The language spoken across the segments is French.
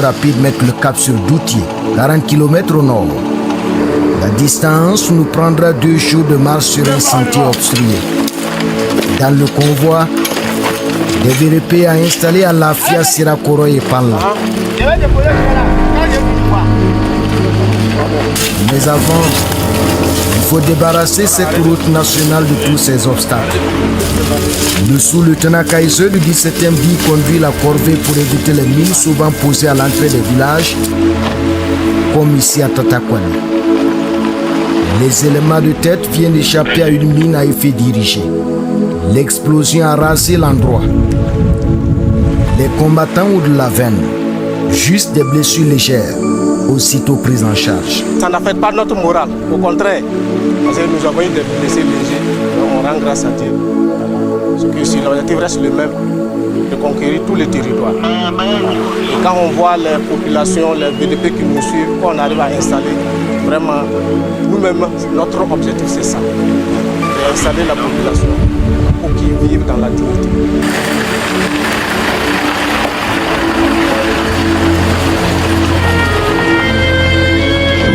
rapide mettent le cap sur Doutier, 40 km au nord. La distance nous prendra 2 jours de marche sur un sentier obstrué. Dans le convoi, des VRP a installé à Lafia, Sirakoro et Panla. Mais avant, il faut débarrasser cette route nationale de tous ces obstacles. Le sous-lieutenant Kaiser du 17e dit conduit la corvée pour éviter les mines souvent posées à l'entrée des villages, comme ici à Tatakwani. Les éléments de tête viennent d'échapper à une mine à effet dirigé. L'explosion a rasé l'endroit. Les combattants ont de la veine, juste des blessures légères, aussitôt prises en charge. Ça n'affecte pas notre morale, au contraire, parce que nous avons eu des blessés légers, on rend grâce à Dieu. Parce que si l'objectif reste le même, de conquérir tous les territoires. Et quand on voit les populations, les VDP qui nous suivent, quand on arrive à installer, vraiment, nous-mêmes, notre objectif c'est ça, d'installer la population pour qu'ils vivent dans la dignité.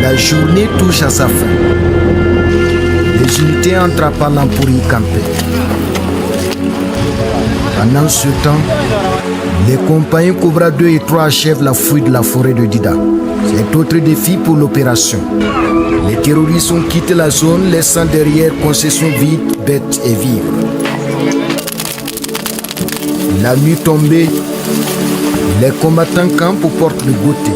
La journée touche à sa fin. Les unités entrent à Palan pour y camper. Pendant ce temps, les compagnies Cobra 2 et 3 achèvent la fouille de la forêt de Dida. C'est autre défi pour l'opération. Les terroristes ont quitté la zone, laissant derrière concessions vides, bêtes et vivres. La nuit tombée, les combattants campent aux portes de Gauthier.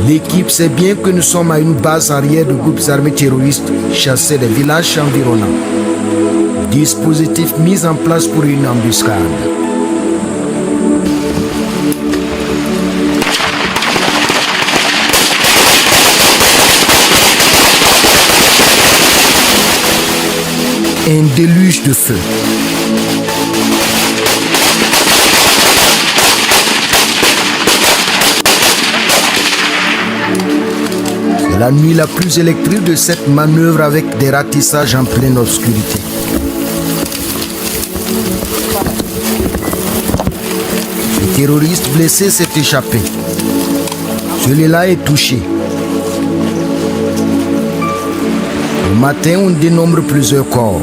L'équipe sait bien que nous sommes à une base arrière de groupes armés terroristes chassés des villages environnants. Dispositif mis en place pour une embuscade. Un déluge de feu. C'est la nuit la plus électrique de cette manœuvre avec des ratissages en pleine obscurité. Le terroriste blessé s'est échappé. Celui-là est touché. Au matin, on dénombre plusieurs corps.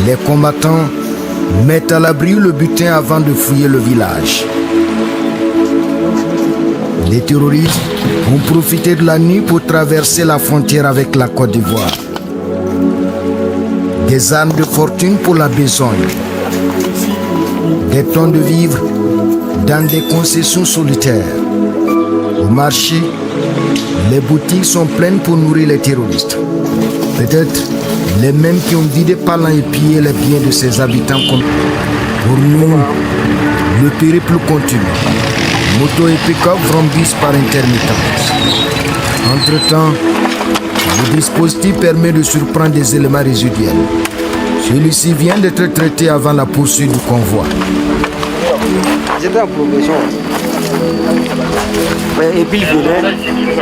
Les combattants mettent à l'abri le butin avant de fouiller le village. Les terroristes ont profité de la nuit pour traverser la frontière avec la Côte d'Ivoire. Des armes de fortune pour la besogne. Des tonnes de vivres dans des concessions solitaires. Au marché, les boutiques sont pleines pour nourrir les terroristes. Peut-être les mêmes qui ont vidé Palan et pillé les biens de ses habitants. Pour nous, le périple continue. Moto et pick-up vrombissent par intermittence. Entre-temps, le dispositif permet de surprendre des éléments résiduels. Celui-ci vient d'être traité avant la poursuite du convoi. J'étais en progression. Et puis il venait,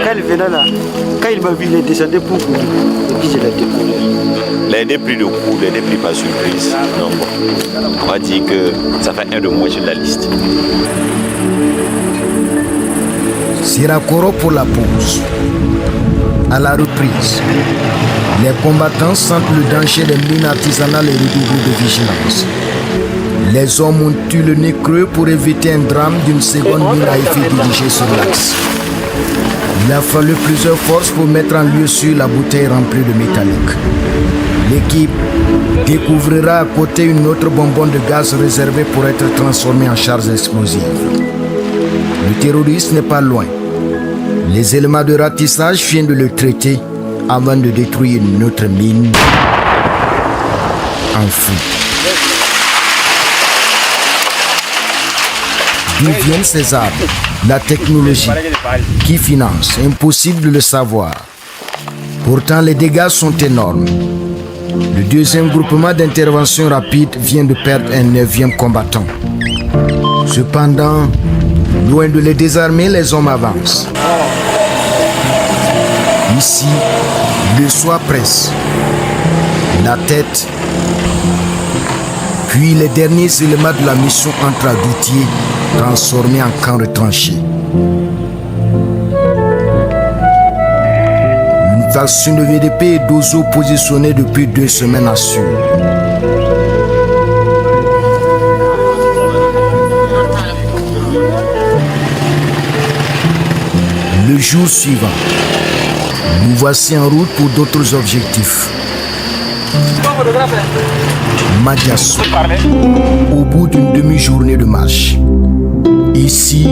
quand il venait là, quand il m'a vu, il est descendu pour courir. Et puis je l'ai découvert. Les dépris de coup, les dépris par surprise. Non, bon. On va dire que ça fait un de moins sur la liste. Sirakoro pour la pause. À la reprise, les combattants sentent le danger des mines artisanales et redoublent de vigilance. Les hommes ont eu le nez creux pour éviter un drame d'une seconde mine à effet dirigé sur l'axe. Il a fallu plusieurs forces pour mettre en lieu sûr la bouteille remplie de métallique. L'équipe découvrira à côté une autre bonbonne de gaz réservée pour être transformée en charge explosive. Le terroriste n'est pas loin. Les éléments de ratissage viennent de le traiter avant de détruire une autre mine enfouie. D'où viennent ces armes? La technologie. Qui finance? Impossible de le savoir. Pourtant, les dégâts sont énormes. Le deuxième groupement d'intervention rapide vient de perdre un 9e combattant. Cependant, loin de les désarmer, les hommes avancent. Ici, le soir presse. La tête. Puis les derniers éléments de la mission entrent à Doutier transformé en camp retranché. Une faction de VDP et d'Ozo positionnée depuis 2 semaines à Sul. Le jour suivant, nous voici en route pour d'autres objectifs. Madiasso, au bout d'une demi-journée de marche. Ici,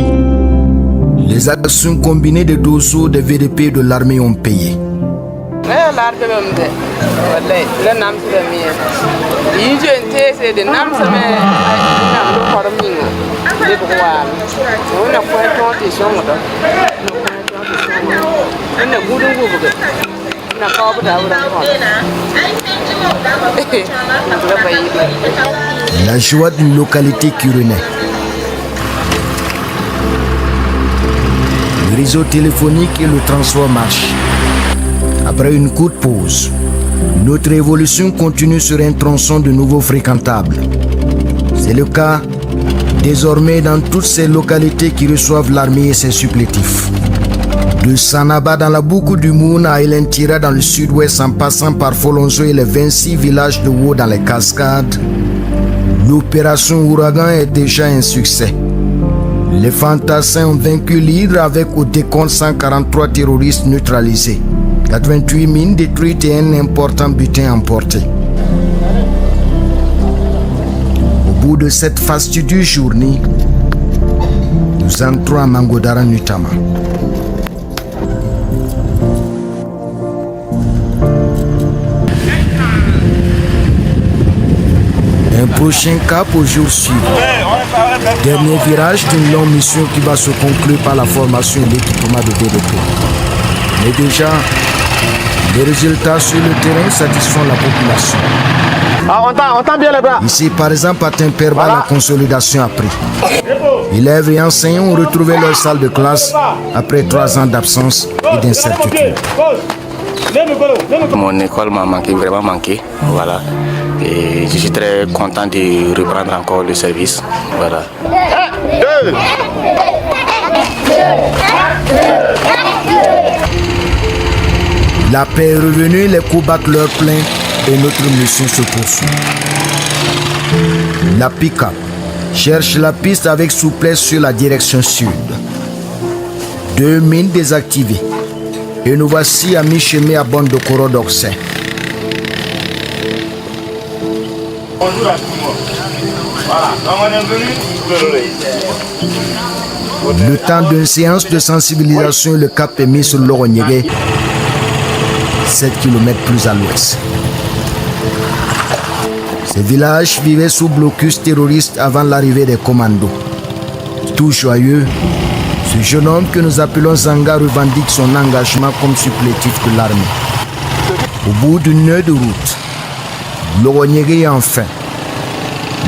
les actions combinées de Dosso, de VDP et de l'armée ont payé. La joie d'une localité qui renaît. Le réseau téléphonique et le transport marchent. Après une courte pause, notre évolution continue sur un tronçon de nouveau fréquentable. C'est le cas désormais dans toutes ces localités qui reçoivent l'armée et ses supplétifs. De Sanaba dans la boucle du Moun à Elentira dans le sud-ouest en passant par Folonzo et les 26 villages de Wo dans les cascades, l'opération Ouragan est déjà un succès. Les fantassins ont vaincu l'Hydre avec au décompte 143 terroristes neutralisés, 88 mines détruites et un important butin emporté. Au bout de cette fastidieuse journée, nous entrons à Mangodara Nutama. Un prochain cap au jour suivant. Dernier virage d'une longue mission qui va se conclure par la formation et l'équipement de VDP. Mais déjà, les résultats sur le terrain satisfont la population. On tend bien les bras. Ici, par exemple, à Temperba, la consolidation a pris. Élèves et enseignants ont retrouvé leur salle de classe après 3 ans d'absence et d'incertitude. Mon école m'a manqué, vraiment manqué. Voilà. Et je suis très content de reprendre encore le service. Voilà. La paix est revenue, les coups battent leur plein et notre mission se poursuit. La pick-up cherche la piste avec souplesse sur la direction sud. 2 mines désactivées. Et nous voici à mi-chemin à Bondokoro d'Oxen. Bonjour à tout le monde. Voilà, donc on est venu. Le temps d'une séance de sensibilisation, le cap est mis sur l'Oronyéré, 7 km plus à l'ouest. Ces villages vivaient sous blocus terroriste avant l'arrivée des commandos. Tout joyeux, ce jeune homme que nous appelons Zanga revendique son engagement comme supplétif de l'armée. Au bout d'une heure de route, l'Oronyéré enfin,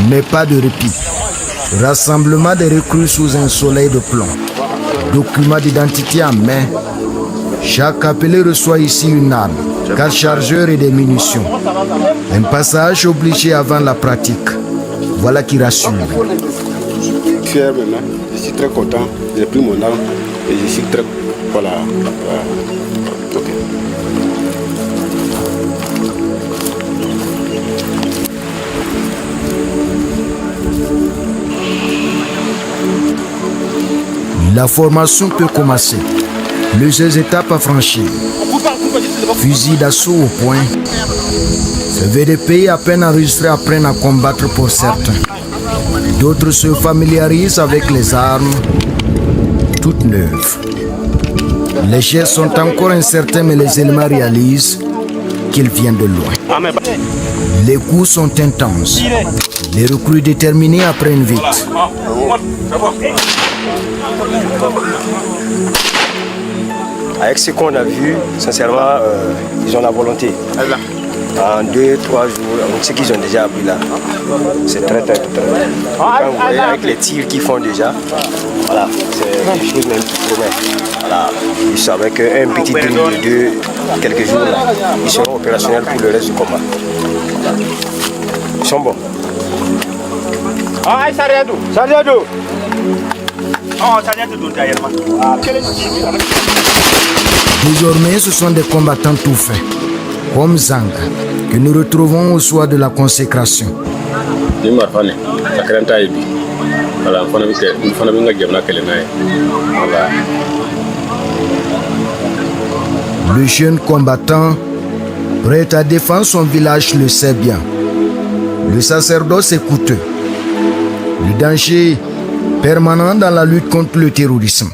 mais pas de répit. Rassemblement des recrues sous un soleil de plomb. Documents d'identité en main. Chaque appelé reçoit ici une arme, 4 chargeurs et des munitions. Un passage obligé avant la pratique. Voilà qui rassure. Fier maintenant, je suis très content, j'ai pris mon arme et je suis très... Voilà. Ok. La formation peut commencer. Plusieurs étapes à franchir. Fusil d'assaut au point. Ce VDP à peine enregistré apprennent à combattre pour certains. D'autres se familiarisent avec les armes, toutes neuves. Les gestes sont encore incertains, mais les éléments réalisent qu'ils viennent de loin. Les coups sont intenses. Les recrues déterminés apprennent vite. Avec ce qu'on a vu, sincèrement, ils ont la volonté. En 2-3 jours, ce qu'ils ont déjà appris là, c'est très. Quand vous voyez avec les tirs qu'ils font déjà, voilà, c'est des choses même qui promettent. Voilà, ils savaient qu'un petit drill de quelques jours, là, ils seront opérationnels pour le reste du combat. Ils sont bons. Sariyado. Désormais, ce sont des combattants tout faits, comme Zanga, que nous retrouvons au soir de la consécration. Le jeune combattant, prêt à défendre son village, le sait bien. Le sacerdoce est coûteux. Le danger permanent dans la lutte contre le terrorisme.